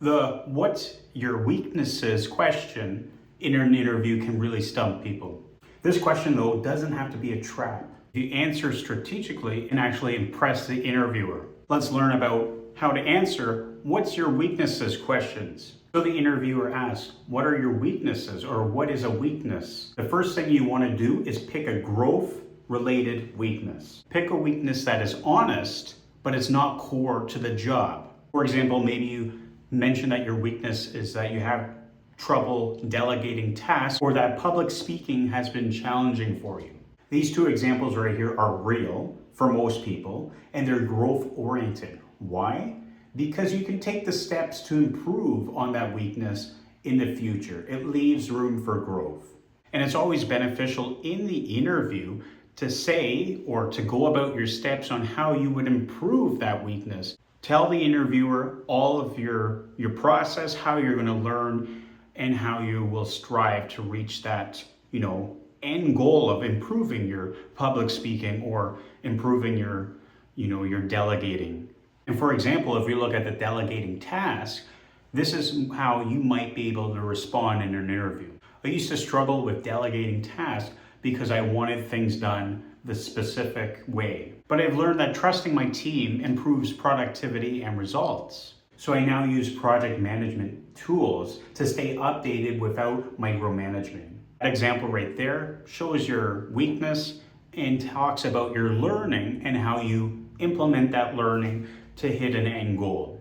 The "what's your weaknesses" question in an interview can really stump people. This question, though, doesn't have to be a trap. You answer strategically and actually impress the interviewer. Let's learn about how to answer "what's your weaknesses" questions. So the interviewer asks, what are your weaknesses, or what is a weakness? The first thing you want to do is pick a growth-related weakness. Pick a weakness that is honest, but it's not core to the job. For example, maybe you mention that your weakness is that you have trouble delegating tasks, or that public speaking has been challenging for you. These two examples right here are real for most people, and they're growth oriented. Why? Because you can take the steps to improve on that weakness in the future. It leaves room for growth. And it's always beneficial in the interview to say or to go about your steps on how you would improve that weakness. Tell the interviewer all of your process, how you're going to learn, and how you will strive to reach that, end goal of improving your public speaking or improving your delegating. And for example, if we look at the delegating task, this is how you might be able to respond in an interview. I used to struggle with delegating tasks because I wanted things done the specific way. But I've learned that trusting my team improves productivity and results. So I now use project management tools to stay updated without micromanagement. That example right there shows your weakness and talks about your learning and how you implement that learning to hit an end goal.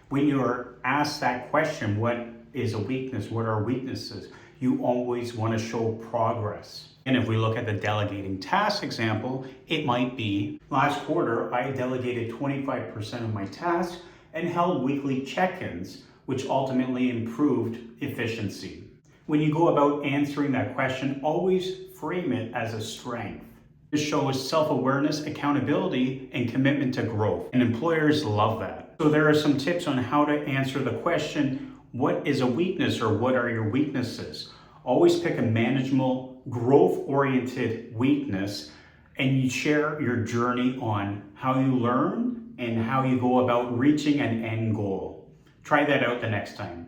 When you're asked that question, what is a weakness? What are weaknesses? You always want to show progress. And if we look at the delegating task example, it might be, last quarter, I delegated 25% of my tasks and held weekly check-ins, which ultimately improved efficiency. When you go about answering that question, always frame it as a strength. This shows self-awareness, accountability, and commitment to growth. And employers love that. So there are some tips on how to answer the question, what is a weakness, or what are your weaknesses? Always pick a manageable, growth-oriented weakness, and you share your journey on how you learn and how you go about reaching an end goal. Try that out the next time.